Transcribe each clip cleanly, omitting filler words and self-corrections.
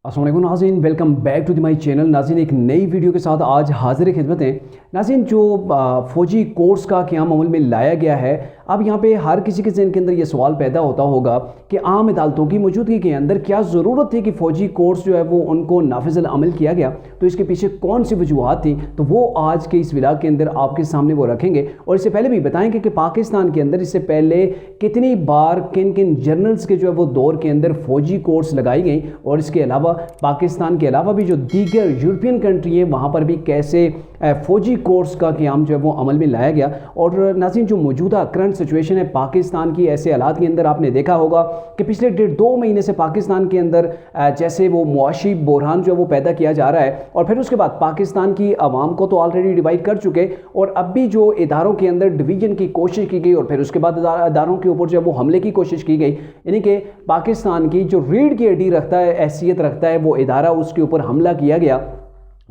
अस्सलाम वालेकुम नाज़रीन, welcome back to the my channel. नाज़रीन, एक नई वीडियो के साथ आज हाज़िर खिदमत हैं। नाज़रीन, जो फ़ौजी कोर्स का क़याम अमल में लाया गया है, अब यहाँ पे हर किसी के ज़हन के अंदर ये सवाल पैदा होता होगा कि आम अदालतों की मौजूदगी के अंदर क्या ज़रूरत थी कि फ़ौजी कोर्स जो है वो उनको नाफिज़ अमल किया गया, तो इसके पीछे कौन सी वजूहत थी, तो वो आज के इस व्लॉग के अंदर आपके सामने वो रखेंगे। और इससे पहले भी बताएंगे कि पाकिस्तान के अंदर इससे पहले कितनी बार किन किन जर्नल्स के जो है वो दौर के अंदर फ़ौजी कोर्स लगाई गई, और इसके अलावा पाकिस्तान के अलावा भी जो दीगर यूरोपियन कंट्री हैं वहाँ पर भी कैसे फ़ौजी कोर्स का क़याम जो है वो अमल में लाया गया। और नाज़रीन, जो मौजूदा करंट सिचुएशन है पाकिस्तान की, ऐसे हालात के अंदर आपने देखा होगा कि पिछले 1.5-2 महीने से पाकिस्तान के अंदर जैसे वो मुआशी बहरान जो है वो पैदा किया जा रहा है, और फिर उसके बाद पाकिस्तान की आवाम को तो ऑलरेडी डिवाइड कर चुके, और अब भी जो इदारों के अंदर डिवीजन की कोशिश की गई, और फिर उसके बाद इदारों के ऊपर जो है वो हमले की कोशिश की गई, यानी कि पाकिस्तान की जो रीढ़ की हड्डी रखता है, हैसियत रखता है वो इदारा, उसके ऊपर हमला किया गया।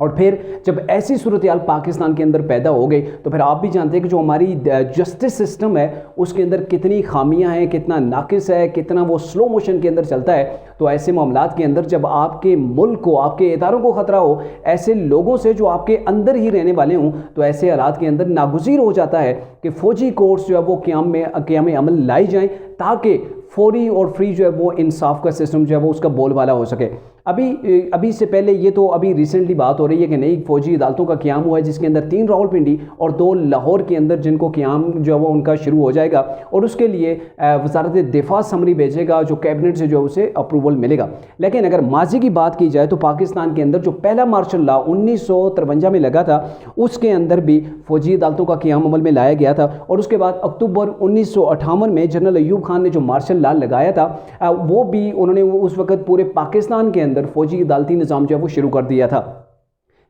और फिर जब ऐसी सूरत हाल पाकिस्तान के अंदर पैदा हो गई, तो फिर आप भी जानते हैं कि जो हमारी जस्टिस सिस्टम है उसके अंदर कितनी खामियां हैं, कितना नाकिस है, कितना वो स्लो मोशन के अंदर चलता है। तो ऐसे मामलात के अंदर जब आपके मुल्क को, आपके इदारों को ख़तरा हो ऐसे लोगों से जो आपके अंदर ही रहने वाले हों, तो ऐसे हालात के अंदर नागुज़ीर हो जाता है कि फ़ौजी कोर्स जो है वो क़याम अमल लाई जाएँ, ताकि फौरी और फ्री जो है वो इंसाफ का सिस्टम जो है वो उसका बोलबाला हो सके। अभी से पहले ये तो अभी रिसेंटली बात हो रही है कि नई फ़ौजी अदालतों का क़याम हुआ है, जिसके अंदर 3 रावलपिंडी और 2 लाहौर के अंदर जिनको क़याम जो है वो उनका शुरू हो जाएगा, और उसके लिए वज़ारत दिफ़ा समरी भेजेगा, जो कैबिनेट से जो है उसे अप्रूवल मिलेगा। लेकिन अगर माजी की बात की जाए तो पाकिस्तान के अंदर जो पहला मार्शल लॉ 1953 में लगा था, उसके अंदर भी फ़ौजी अदालतों का क़याम अमल में लाया गया था। और उसके बाद अक्टूबर 1958 में जनरल अयूब खान ने जो मार्शल लॉ लगाया था, वो भी उन्होंने उस वक़्त पूरे पाकिस्तान के अंदर फ़ौजी अदालती निज़ाम जो है वो शुरू कर दिया था।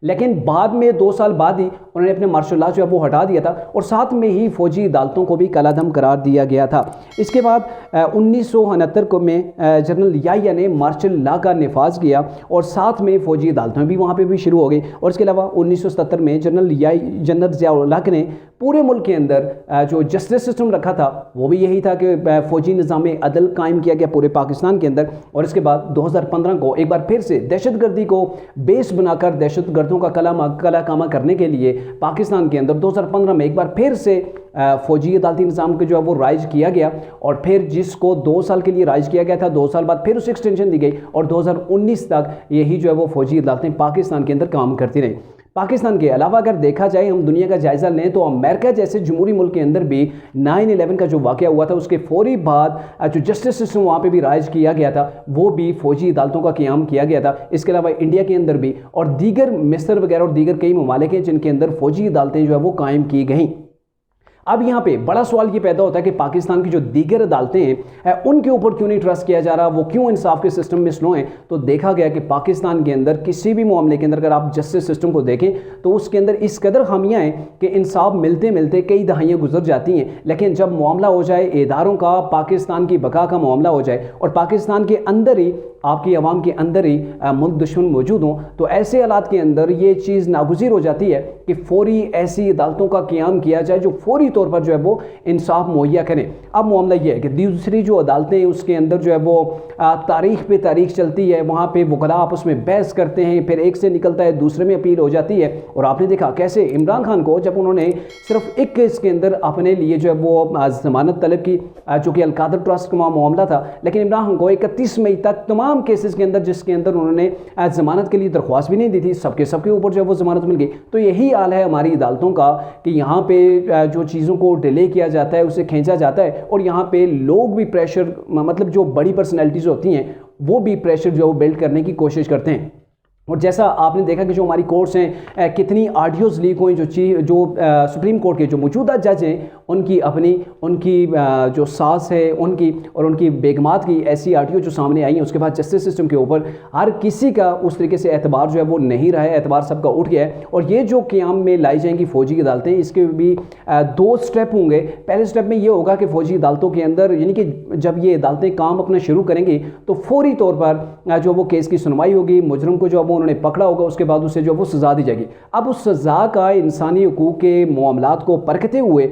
लेकिन बाद में 2 साल बाद ही उन्होंने अपने मार्शल लॉ जो है वो हटा दिया था, और साथ में ही फ़ौजी अदालतों को भी कलादम करार दिया गया था। इसके बाद 1969 को में जनरल याहिया ने मार्शल लॉ का नफाज किया, और साथ में फ़ौजी अदालतें भी वहाँ पे भी शुरू हो गई। और इसके अलावा 1977 में जनरल ज़िया-उल हक़ ने पूरे मुल्क के अंदर जो जस्टिस सिस्टम रखा था वो भी यही था कि फ़ौजी निज़ाम अदल कायम किया गया पूरे पाकिस्तान के अंदर। और इसके बाद 2015 को एक बार फिर से दहशतगर्दी को बेस बनाकर दहशतगर्दों का कलाकामा करने के लिए पाकिस्तान के अंदर 2015 में एक बार फिर से फ़ौजी अदालती निज़ाम के जो है वो राइज किया गया, और फिर जिसको 2 साल के लिए राइज किया गया था, 2 साल बाद फिर उसे एक्सटेंशन दी गई, और 2019 तक यही जो है वो फ़ौजी अदालतें पाकिस्तान के अंदर काम करती रही। पाकिस्तान के अलावा अगर देखा जाए, हम दुनिया का जायज़ा लें, तो अमेरिका जैसे जमहूरी मुल्क के अंदर भी 9/11 का जो वाक़या हुआ था उसके फ़ौरी बाद जो जस्टिस सिस्टम वहाँ पे भी राइज किया गया था, वो भी फ़ौजी अदालतों का क़याम किया गया था। इसके अलावा इंडिया के अंदर भी, और दीगर मिस्र वगैरह और दीगर कई ममालिक हैं जिनके अंदर फ़ौजी अदालतें जो है वो कायम की गईं। अब यहाँ पे बड़ा सवाल ये पैदा होता है कि पाकिस्तान की जो दीगर अदालतें हैं उनके ऊपर क्यों नहीं ट्रस्ट किया जा रहा, वो क्यों इंसाफ के सिस्टम में स्लो हैं। तो देखा गया कि पाकिस्तान के अंदर किसी भी मामले के अंदर अगर आप जस्टिस सिस्टम को देखें तो उसके अंदर इस कदर खामियाँ हैं कि इंसाफ मिलते मिलते कई दहाइयाँ गुजर जाती हैं। लेकिन जब मामला हो जाए इदारों का, पाकिस्तान की बका का मामला हो जाए, और पाकिस्तान के अंदर ही, आपकी आवाम के अंदर ही मुल्क दुश्मन मौजूद हों, तो ऐसे हालात के अंदर ये चीज़ नागुज़ीर हो जाती है कि फ़ौरी ऐसी अदालतों का क़याम किया जाए जो फ़ौरी तौर पर जो है वो इंसाफ मुहैया करें। अब मामला ये है कि दूसरी जो अदालतें हैं उसके अंदर जो है वो तारीख पे तारीख चलती है, वहाँ पे वकला आपस में बहस करते हैं, फिर एक से निकलता है दूसरे में अपील हो जाती है। और आपने देखा कैसे इमरान खान को जब उन्होंने सिर्फ एक केस के अंदर अपने लिए जो है वो ज़मानत तलब की, जो कि अलकादर ट्रस्ट का मामला था, लेकिन इमरान खान को 31 मई तक तमाम केसेस के अंदर, जिसके अंदर उन्होंने ज़मानत के लिए दरख्वास्त भी नहीं दी थी, सबके ऊपर जो है वो ज़मानत मिल गई। तो यही हाल है हमारी अदालतों का कि यहाँ पे जो चीज़ों को डिले किया जाता है, उसे खींचा जाता है, और यहाँ पे लोग भी प्रेशर, मतलब जो बड़ी पर्सनैलिटीज़ होती हैं वो भी प्रेशर जो बिल्ड करने की कोशिश करते हैं। और जैसा आपने देखा कि जो हमारी कोर्ट्स हैं, कितनी ऑडियोज़ लीक हुई, जो सुप्रीम कोर्ट के जो मौजूदा जज हैं उनकी जो सास है उनकी और उनकी बेगमात की ऐसी ऑडियो जो सामने आई हैं, उसके बाद जस्टिस सिस्टम के ऊपर हर किसी का उस तरीके से एतबार जो है वो नहीं रहा है, एतबार सबका उठ गया है। और ये जो क़याम में लाई जाएंगी फ़ौजी अदालतें, इसके भी 2 स्टेप होंगे। पहले स्टेप में ये होगा कि फ़ौजी अदालतों के अंदर, यानी कि जब ये अदालतें काम अपना शुरू करेंगी तो फौरी तौर पर जो वो केस की सुनवाई होगी, मुजरम को जो उन्होंने पकड़ा होगा उसके बाद उसे जो वो सज़ा दी जाएगी। अब उस सज़ा का इंसानी हुकूक के मामलात को परखते हुए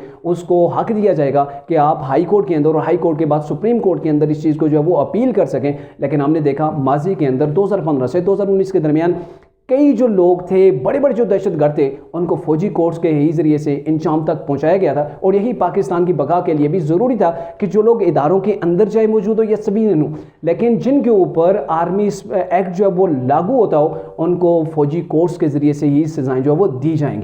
اس کو حق دیا جائے گا کہ آپ ہائی کورٹ کے اندر اور ہائی کورٹ کے بعد سپریم کورٹ کے اندر اس چیز کو جو ہے وہ اپیل کر سکیں. لیکن ہم نے دیکھا ماضی کے اندر 2015 سے 2019 کے درمیان کئی جو لوگ تھے، بڑے بڑے جو دہشت گرد تھے، ان کو فوجی کورٹس کے ہی ذریعے سے انجام تک پہنچایا گیا تھا. اور یہی پاکستان کی بقا کے لیے بھی ضروری تھا کہ جو لوگ اداروں کے اندر چاہے موجود ہو یا سبھی لیکن جن کے اوپر آرمی ایکٹ جو ہے وہ لاگو ہوتا ہو، ان کو فوجی کورٹس کے ذریعے سے ہی سزائیں جو ہے وہ دی جائیں گی.